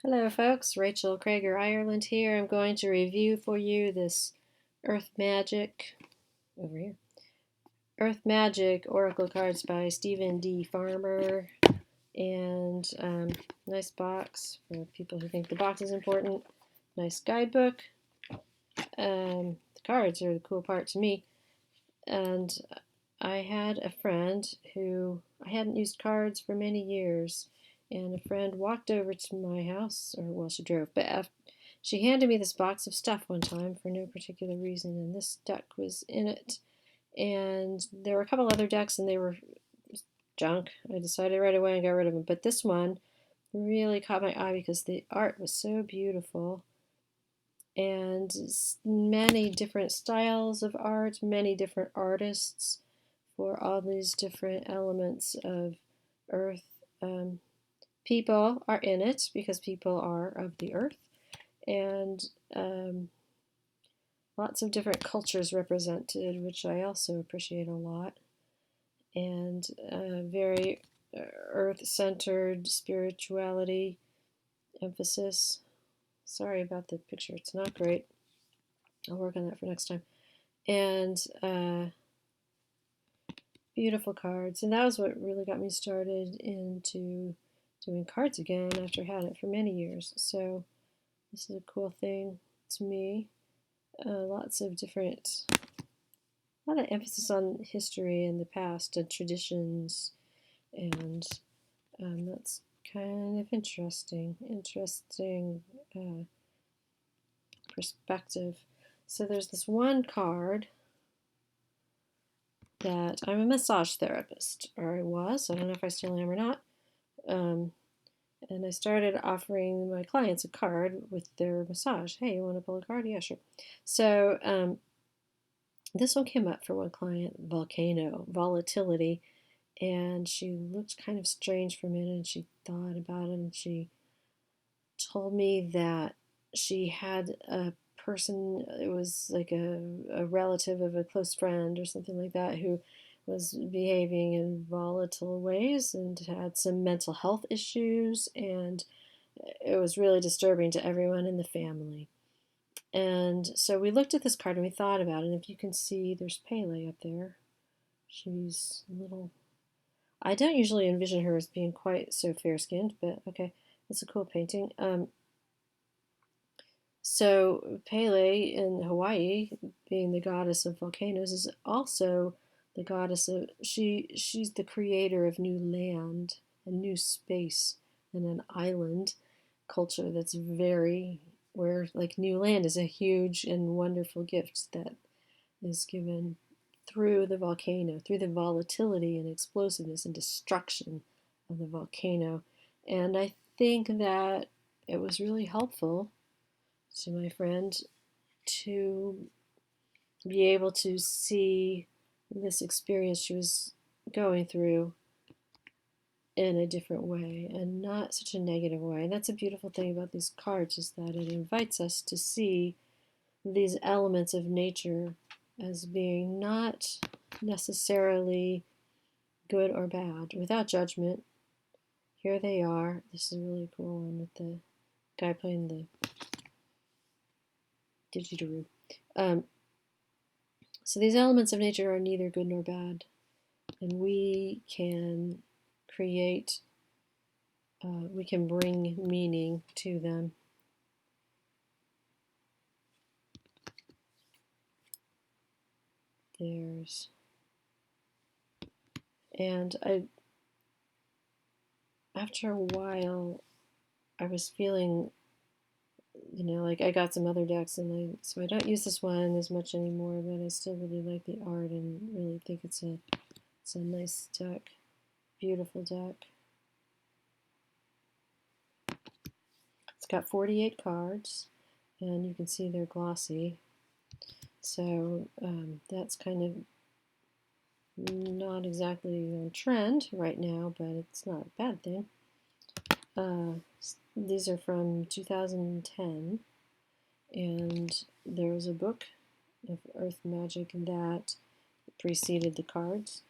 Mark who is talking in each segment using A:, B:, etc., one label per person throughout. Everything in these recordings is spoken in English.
A: Hello folks, Rachel Krager Ireland here. I'm going to review for you this Earth Magic, over here, Earth Magic Oracle cards by Stephen D. Farmer, and nice box for people who think the box is important. Nice guidebook. The cards are the cool part to me, and I had a friend who I hadn't used cards for many years, and a friend walked over to my house, or well, she drove, but she handed me this box of stuff one time for no particular reason, and this deck was in it. And there were a couple other decks, and they were junk. I decided right away and got rid of them. But this one really caught my eye because the art was so beautiful, and many different styles of art, many different artists for all these different elements of Earth. People are in it because people are of the Earth, and lots of different cultures represented, which I also appreciate a lot, and very Earth-centered spirituality emphasis. Sorry about the picture; it's not great. I'll work on that for next time. And beautiful cards, and that was what really got me started into doing cards again after having it for many years. So this is a cool thing to me. Lots of different, a lot of emphasis on history and the past and traditions, and that's kind of interesting uh, perspective. So there's this one card that I'm a massage therapist, or I was. I don't know if I still am or not. Um, and I started offering my clients a card with their massage. Hey, you want to pull a card? Yeah, sure. So this one came up for one client, volcano, volatility, and she looked kind of strange for a minute, and she thought about it, and she told me that she had a person, it was like a relative of a close friend or something like that, who was behaving in volatile ways and had some mental health issues, and it was really disturbing to everyone in the family. And so we looked at this card and we thought about it. And if you can see, there's Pele up there. She's a little. I don't usually envision her as being quite so fair skinned, but okay, it's a cool painting. So Pele in Hawaii, being the goddess of volcanoes, is also the goddess of she's the creator of new land and new space and an island culture that's very where like new land is a huge and wonderful gift that is given through the volcano, through the volatility and explosiveness and destruction of the volcano. And I think that it was really helpful to my friend to be able to see this experience she was going through in a different way and not such a negative way. And that's a beautiful thing about these cards, is that it invites us to see these elements of nature as being not necessarily good or bad, without judgment. Here they are. This is a really cool one with the guy playing the didgeridoo. Um, so these elements of nature are neither good nor bad, and we can create, we can bring meaning to them. There's, and after a while, I was feeling, like I got some other decks, and so I don't use this one as much anymore, but I still really like the art and really think it's a nice deck, beautiful deck. It's got 48 cards, and you can see they're glossy. So that's kind of not exactly on trend right now, but it's not a bad thing. These are from 2010, and there was a book of Earth Magic that preceded the cards.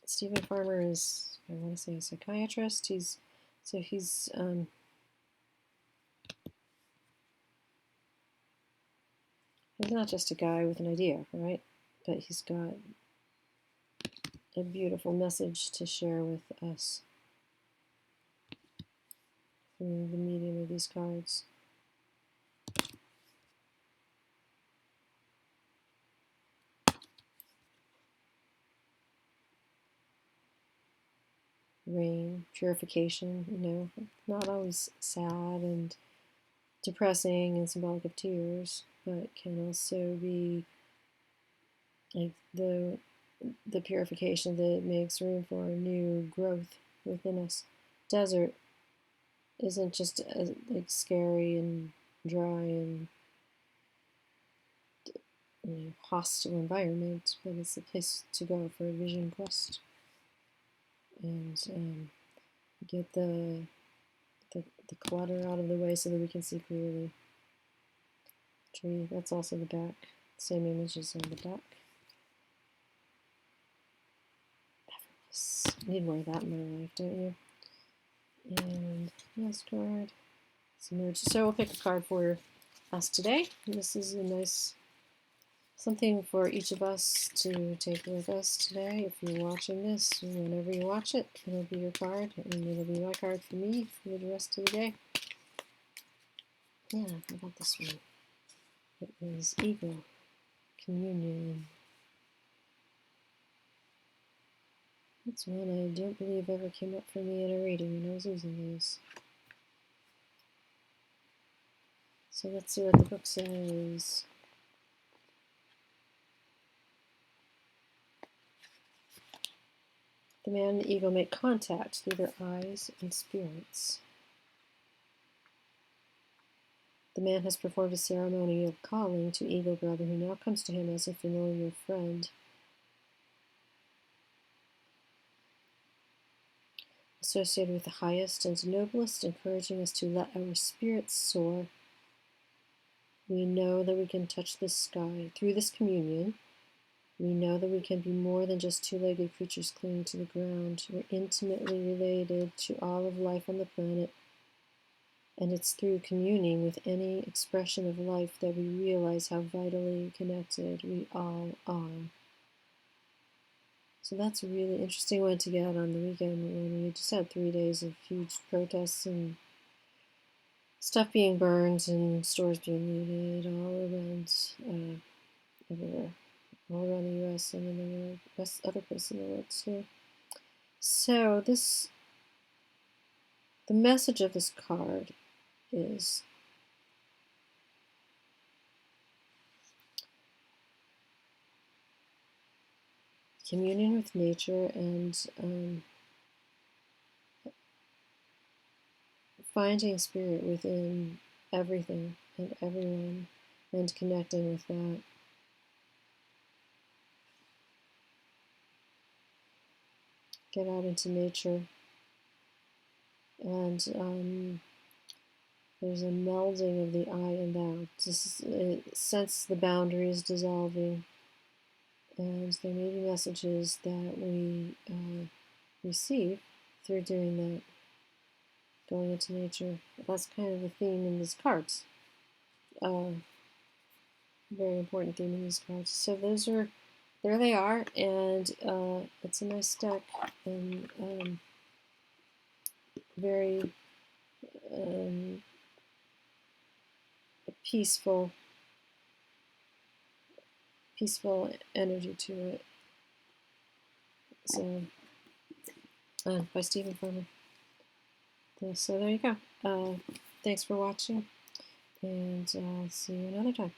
A: Stephen Farmer is, I want to say, a psychiatrist. He's So he's not just a guy with an idea, right? But he's got a beautiful message to share with us through the medium of these cards. Rain, purification, you know, not always sad and depressing and symbolic of tears, but can also be like the purification that makes room for new growth within us. Desert isn't just like scary and dry and hostile environment, but it's a place to go for a vision quest and get the clutter out of the way so that we can see clearly. Tree, that's also the back. Same images on the back. Effortless. Need more of that in my life, don't you? And last card. So we'll pick a card for us today. This is a nice something for each of us to take with us today. If you're watching this, whenever you watch it, it'll be your card, and it'll be my card for me for the rest of the day. Yeah, how about this one? It is Ego, Communion. That's one I don't believe ever came up for me in a reading when I was using these. So let's see what the book says. The man and the ego make contact through their eyes and spirits. The man has performed a ceremony of calling to ego brother, who now comes to him as a familiar friend. Associated with the highest and noblest, encouraging us to let our spirits soar. We know that we can touch the sky. Through this communion, we know that we can be more than just two-legged creatures clinging to the ground. We're intimately related to all of life on the planet, and it's through communing with any expression of life that we realize how vitally connected we all are. So that's a really interesting one to get on the weekend when we just had 3 days of huge protests and stuff being burned and stores being looted all around everywhere, all around the U.S. and in the world, other places in the world too. So the message of this card is communion with nature and finding spirit within everything and everyone and connecting with that. Get out into nature and there's a melding of the I and thou. Just sense the boundaries dissolving, and there may be messages that we receive through doing that, going into nature. That's kind of the theme in these cards. Very important theme in these cards. So there they are, and it's a nice deck and very peaceful energy to it. So by Stephen Farmer. So there you go. Thanks for watching, and I'll see you another time.